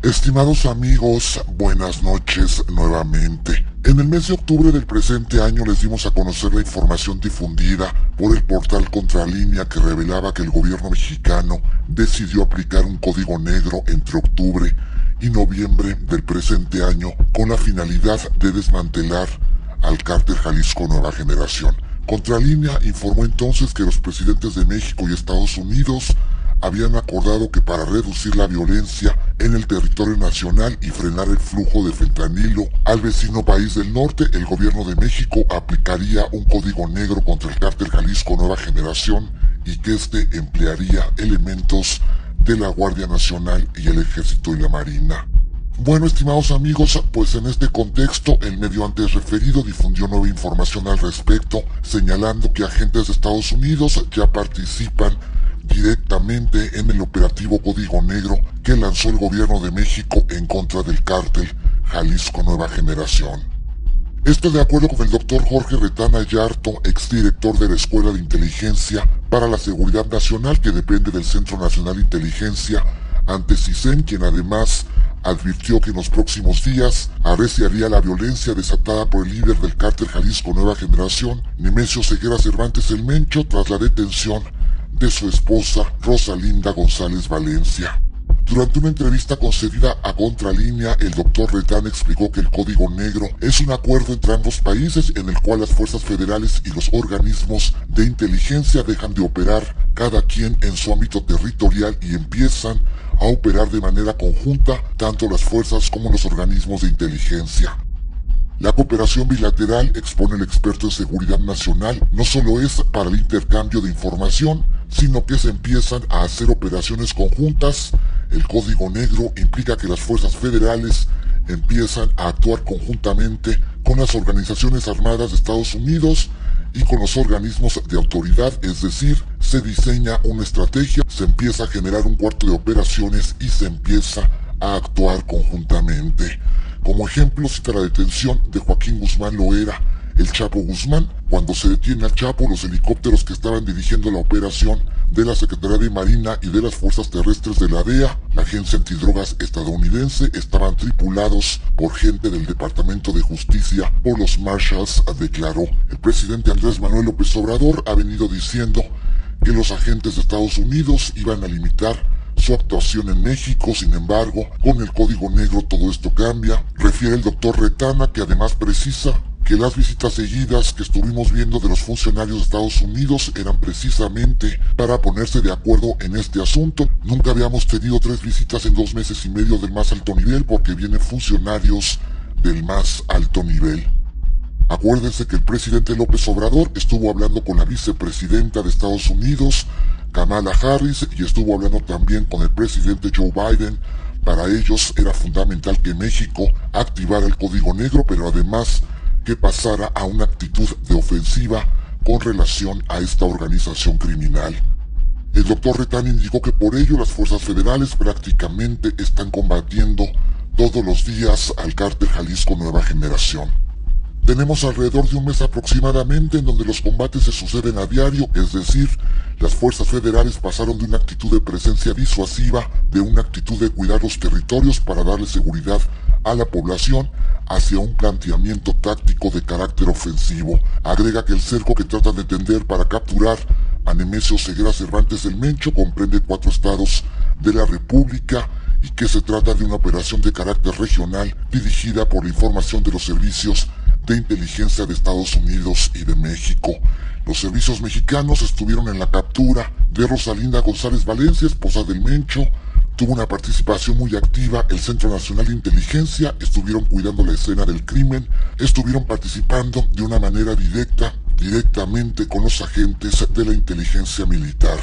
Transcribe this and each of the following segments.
Estimados amigos, buenas noches nuevamente. En el mes de octubre del presente año les dimos a conocer la información difundida por el portal Contralínea que revelaba que el gobierno mexicano decidió aplicar un código negro entre octubre y noviembre del presente año con la finalidad de desmantelar al cártel Jalisco Nueva Generación. Contralínea informó entonces que los presidentes de México y Estados Unidos habían acordado que para reducir la violencia en el territorio nacional y frenar el flujo de fentanilo al vecino país del norte, el gobierno de México aplicaría un código negro contra el cártel Jalisco Nueva Generación y que este emplearía elementos de la Guardia Nacional y el Ejército y la Marina. Bueno, estimados amigos, pues en este contexto el medio antes referido difundió nueva información al respecto, señalando que agentes de Estados Unidos ya participan directamente en el operativo Código Negro que lanzó el gobierno de México en contra del cártel Jalisco Nueva Generación. Esto de acuerdo con el doctor Jorge Retana Yarto, exdirector de la Escuela de Inteligencia para la Seguridad Nacional que depende del Centro Nacional de Inteligencia ante CISEN, quien además advirtió que en los próximos días arreciaría la violencia desatada por el líder del cártel Jalisco Nueva Generación, Nemesio Ceguera Cervantes el Mencho, tras la detención de su esposa Rosalinda González Valencia. Durante una entrevista concedida a Contralínea, el doctor Retana explicó que el Código Negro es un acuerdo entre ambos países en el cual las fuerzas federales y los organismos de inteligencia dejan de operar cada quien en su ámbito territorial y empiezan a operar de manera conjunta tanto las fuerzas como los organismos de inteligencia. La cooperación bilateral, expone el experto en seguridad nacional, no solo es para el intercambio de información, sino que se empiezan a hacer operaciones conjuntas. El Código Negro implica que las fuerzas federales empiezan a actuar conjuntamente con las organizaciones armadas de Estados Unidos y con los organismos de autoridad, es decir, se diseña una estrategia, se empieza a generar un cuarto de operaciones y se empieza a actuar conjuntamente. Como ejemplo cita la detención de Joaquín Guzmán Loera, el Chapo Guzmán. Cuando se detiene al Chapo, los helicópteros que estaban dirigiendo la operación de la Secretaría de Marina y de las Fuerzas Terrestres de la DEA, la Agencia Antidrogas estadounidense, estaban tripulados por gente del Departamento de Justicia, por los Marshals, declaró. El presidente Andrés Manuel López Obrador ha venido diciendo que los agentes de Estados Unidos iban a limitar su actuación en México. Sin embargo, con el Código Negro todo esto cambia. Refiere el doctor Retana, que además precisa que las visitas seguidas que estuvimos viendo de los funcionarios de Estados Unidos eran precisamente para ponerse de acuerdo en este asunto. Nunca habíamos tenido 3 visitas en 2 meses y medio del más alto nivel porque vienen funcionarios del más alto nivel. Acuérdense que el presidente López Obrador estuvo hablando con la vicepresidenta de Estados Unidos, Kamala Harris, y estuvo hablando también con el presidente Joe Biden. Para ellos era fundamental que México activara el Código Negro, pero además que pasara a una actitud de ofensiva con relación a esta organización criminal. El doctor Retán indicó que por ello las fuerzas federales prácticamente están combatiendo todos los días al cártel Jalisco Nueva Generación. Tenemos alrededor de un mes aproximadamente en donde los combates se suceden a diario, es decir, las fuerzas federales pasaron de una actitud de presencia disuasiva, de una actitud de cuidar los territorios para darle seguridad a la población, hacia un planteamiento táctico de carácter ofensivo. Agrega que el cerco que tratan de tender para capturar a Nemesio Ceguera Cervantes el Mencho comprende 4 estados de la República y que se trata de una operación de carácter regional dirigida por la información de los servicios de inteligencia de Estados Unidos y de México. Los servicios mexicanos estuvieron en la captura de Rosalinda González Valencia, esposa del Mencho. Tuvo una participación muy activa el Centro Nacional de Inteligencia, estuvieron cuidando la escena del crimen, estuvieron participando de una manera directamente con los agentes de la inteligencia militar.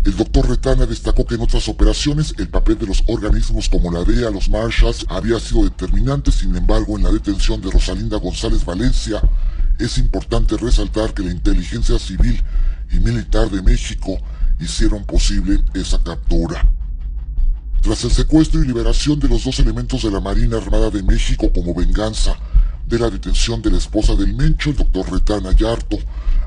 El doctor Retana destacó que en otras operaciones el papel de los organismos como la DEA, los Marshals, había sido determinante. Sin embargo, en la detención de Rosalinda González Valencia, es importante resaltar que la inteligencia civil y militar de México hicieron posible esa captura. Tras el secuestro y liberación de los 2 elementos de la Marina Armada de México como venganza de la detención de la esposa del Mencho, el doctor Retana Yarto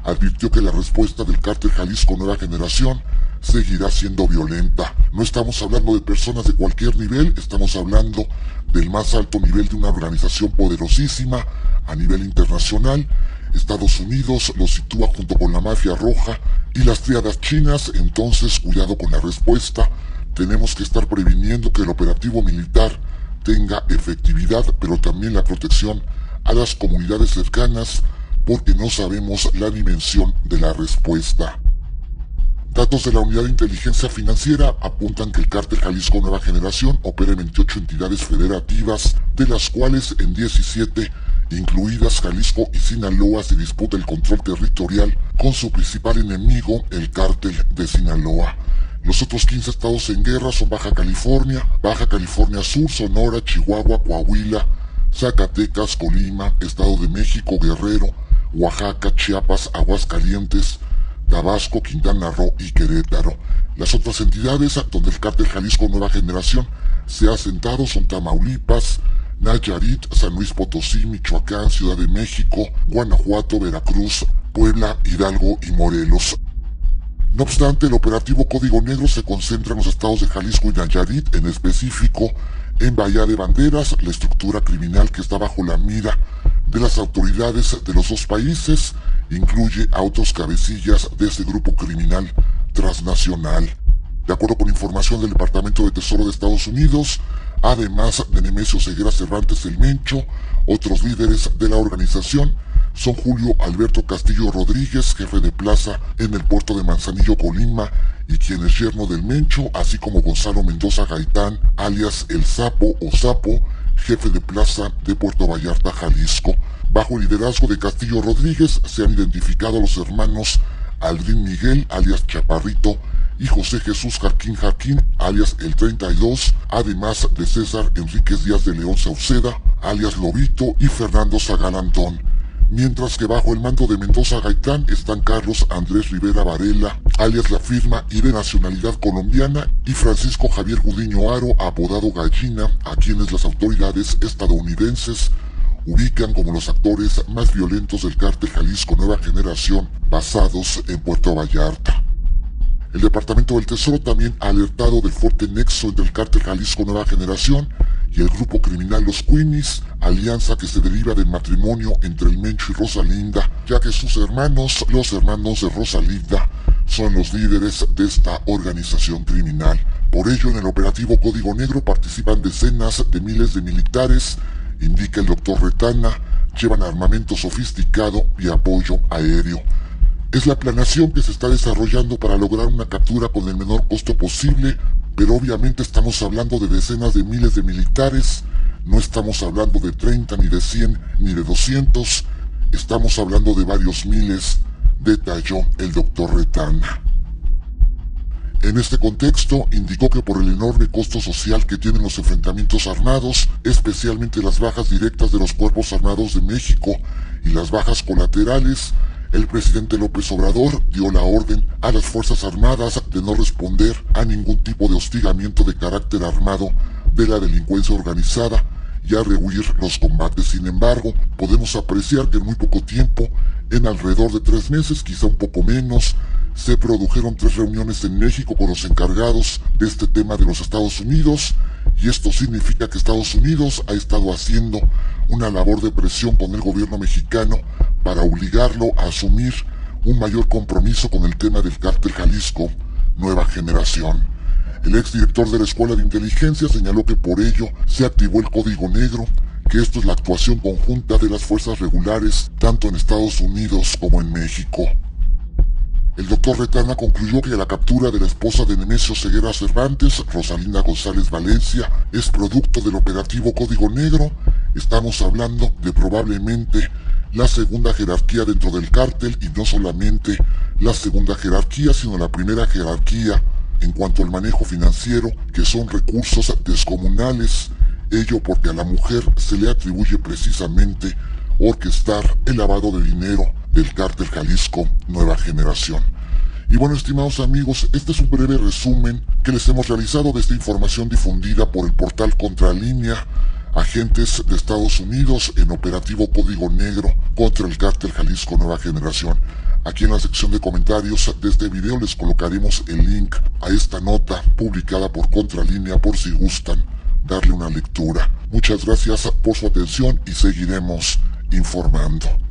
advirtió que la respuesta del cártel Jalisco Nueva Generación seguirá siendo violenta. No estamos hablando de personas de cualquier nivel, estamos hablando del más alto nivel de una organización poderosísima a nivel internacional. Estados Unidos lo sitúa junto con la mafia roja y las tríadas chinas, entonces cuidado con la respuesta. Tenemos que estar previniendo que el operativo militar tenga efectividad, pero también la protección a las comunidades cercanas, porque no sabemos la dimensión de la respuesta. Datos de la Unidad de Inteligencia Financiera apuntan que el Cártel Jalisco Nueva Generación opera en 28 entidades federativas, de las cuales en 17, incluidas Jalisco y Sinaloa, se disputa el control territorial con su principal enemigo, el Cártel de Sinaloa. Los otros 15 estados en guerra son Baja California Sur, Sonora, Chihuahua, Coahuila, Zacatecas, Colima, Estado de México, Guerrero, Oaxaca, Chiapas, Aguascalientes, Tabasco, Quintana Roo y Querétaro. Las otras entidades donde el Cártel Jalisco Nueva Generación se ha asentado son Tamaulipas, Nayarit, San Luis Potosí, Michoacán, Ciudad de México, Guanajuato, Veracruz, Puebla, Hidalgo y Morelos. No obstante, el operativo Código Negro se concentra en los estados de Jalisco y Nayarit, en específico en Bahía de Banderas, la estructura criminal que está bajo la mira de las autoridades de los dos países incluye a otros cabecillas de este grupo criminal transnacional. De acuerdo con información del Departamento de Tesoro de Estados Unidos, además de Nemesio Ceguera Cervantes el Mencho, otros líderes de la organización son Julio Alberto Castillo Rodríguez, jefe de plaza en el puerto de Manzanillo, Colima, y quien es yerno del Mencho, así como Gonzalo Mendoza Gaitán, alias El Sapo o Sapo, jefe de plaza de Puerto Vallarta, Jalisco. Bajo el liderazgo de Castillo Rodríguez se han identificado a los hermanos Aldrin Miguel, alias Chaparrito, y José Jesús Jarquín Jarquín, alias El 32, además de César Enríquez Díaz de León Sauceda, alias Lobito, y Fernando Zagal Antón. Mientras que bajo el mando de Mendoza Gaitán están Carlos Andrés Rivera Varela, alias La Firma y de nacionalidad colombiana, y Francisco Javier Gudiño Aro, apodado Gallina, a quienes las autoridades estadounidenses ubican como los actores más violentos del Cártel Jalisco Nueva Generación, basados en Puerto Vallarta. El Departamento del Tesoro también ha alertado del fuerte nexo entre el Cártel Jalisco Nueva Generación y el grupo criminal Los Queenies, alianza que se deriva del matrimonio entre el Mencho y Rosalinda, ya que sus hermanos, los hermanos de Rosalinda, son los líderes de esta organización criminal. Por ello, en el operativo Código Negro participan decenas de miles de militares, indica el doctor Retana, llevan armamento sofisticado y apoyo aéreo. Es la planeación que se está desarrollando para lograr una captura con el menor costo posible, pero obviamente estamos hablando de decenas de miles de militares, no estamos hablando de 30, ni de 100, ni de 200, estamos hablando de varios miles, detalló el doctor Retana. En este contexto, indicó que por el enorme costo social que tienen los enfrentamientos armados, especialmente las bajas directas de los cuerpos armados de México y las bajas colaterales, el presidente López Obrador dio la orden a las Fuerzas Armadas de no responder a ningún tipo de hostigamiento de carácter armado de la delincuencia organizada y a rehuir los combates. Sin embargo, podemos apreciar que en muy poco tiempo, en alrededor de 3 meses, quizá un poco menos, se produjeron 3 reuniones en México con los encargados de este tema de los Estados Unidos, y esto significa que Estados Unidos ha estado haciendo una labor de presión con el gobierno mexicano para obligarlo a asumir un mayor compromiso con el tema del Cártel Jalisco Nueva Generación. El exdirector de la Escuela de Inteligencia señaló que por ello se activó el Código Negro, que esto es la actuación conjunta de las fuerzas regulares tanto en Estados Unidos como en México. El doctor Retana concluyó que la captura de la esposa de Nemesio Ceguera Cervantes, Rosalinda González Valencia, es producto del operativo Código Negro. Estamos hablando de probablemente la segunda jerarquía dentro del cártel, y no solamente la segunda jerarquía, sino la primera jerarquía en cuanto al manejo financiero, que son recursos descomunales, ello porque a la mujer se le atribuye precisamente orquestar el lavado de dinero del Cártel Jalisco Nueva Generación. Y bueno, estimados amigos, este es un breve resumen que les hemos realizado de esta información difundida por el portal Contralínea, agentes de Estados Unidos en operativo Código Negro contra el Cártel Jalisco Nueva Generación. Aquí en la sección de comentarios de este video les colocaremos el link a esta nota publicada por Contralínea por si gustan darle una lectura. Muchas gracias por su atención y seguiremos informando.